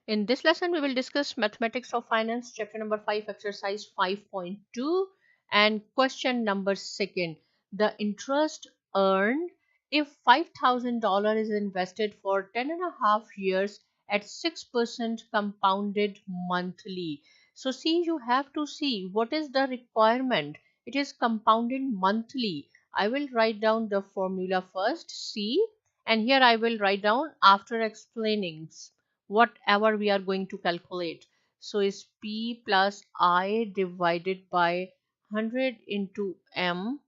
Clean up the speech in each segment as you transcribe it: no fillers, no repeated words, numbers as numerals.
In this lesson, we will discuss Mathematics of Finance, chapter number 5, exercise 5.2, and question number 2. The interest earned if $5,000 is invested for 10.5 years at 6% compounded monthly. So, see, you have to see what is the requirement. It is compounded monthly. I will write down the formula first, C, and here I will write down after explaining whatever we are going to calculate. So is P plus I divided by 100 into M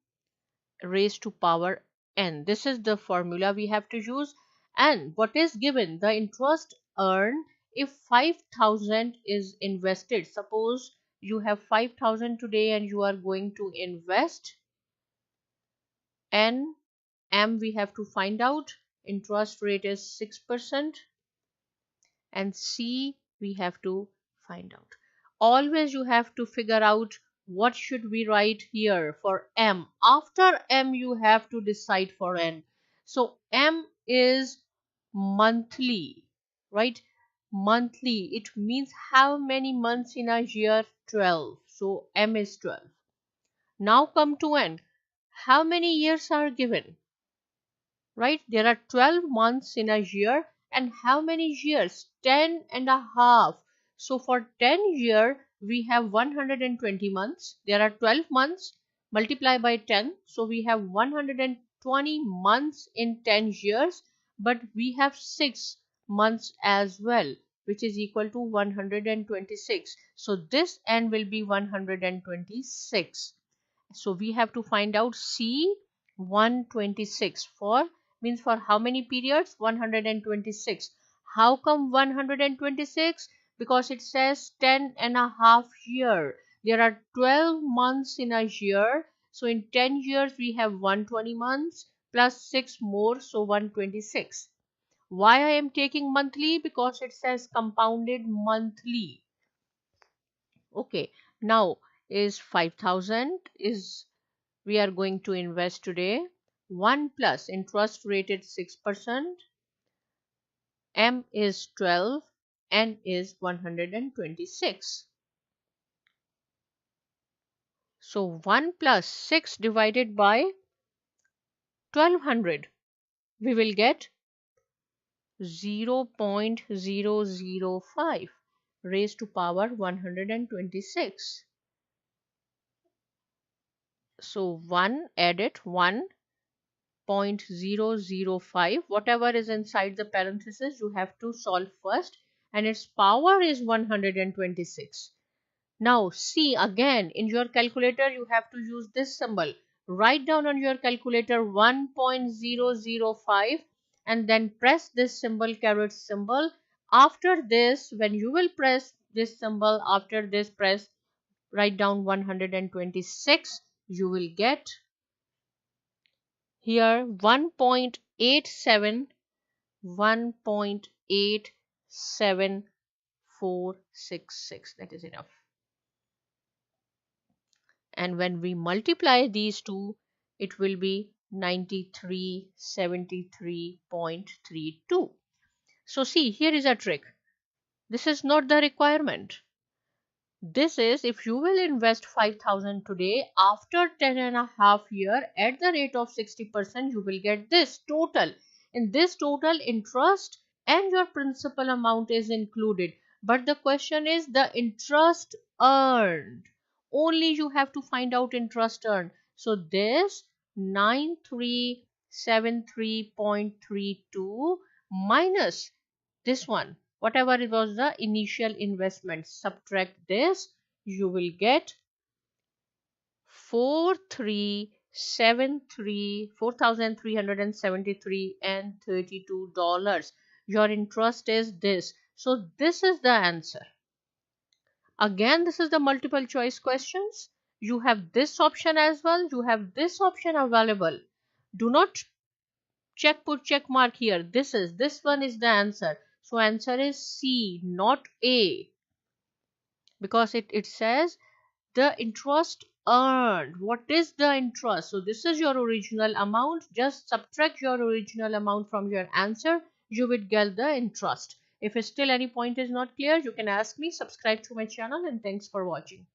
raised to power N. This is the formula we have to use. And what is given? The interest earned if 5,000 is invested. Suppose you have 5,000 today and you are going to invest N. M we have to find out. Interest rate is 6%. And C we have to find out. Always you have to figure out what should we write here for M. After M you have to decide for N. So M is monthly, right? Monthly, it means how many months in a year? 12. So M is 12. Now come to N. How many years are given? Right, there are 12 months in a year, and how many years? 10.5. So for 10 year we have 120 months. There are 12 months, multiply by 10, so we have 120 months in 10 years, but we have 6 months as well, which is equal to 126. So this n will be 126. So we have to find out C 126 for means for how many periods? 126. How come 126? Because it says 10.5 year. There are 12 months in a year. So in 10 years we have 120 months plus 6 more, so 126. Why I am taking monthly? Because it says compounded monthly. Okay, now is 5,000 is we are going to invest today. 1 plus interest rate is 6%, M is 12, N is 126. So 1 plus 6 divided by 1200, we will get 0.005 raised to power 126. So 1 added 1.005, whatever is inside the parenthesis you have to solve first, and its power is 126. Now see, again in your calculator you have to use this symbol. Write down on your calculator 1.005 and then press this symbol, caret symbol. After this, when you will press this symbol, after this press, write down 126, you will get here 1.87, 1.87466. That is enough. And when we multiply these two, it will be 9373.32. So see, here is a trick. This is not the requirement. This is if you will invest 5,000 today, after 10.5 years at the rate of 60%, you will get this total. In this total, interest and your principal amount is included. But the question is the interest earned. Only you have to find out interest earned. So this 9373.32 minus this one, whatever it was the initial investment, subtract this, you will get 4,373 and $32. Your interest is this. So this is the answer. Again, this is the multiple choice questions. You have this option as well. You have this option available. Do not put check mark here. This one is the answer. So answer is C, not A, because it says the interest earned. What is the interest? So this is your original amount. Just subtract your original amount from your answer. You will get the interest. If still any point is not clear, you can ask me. Subscribe to my channel, and thanks for watching.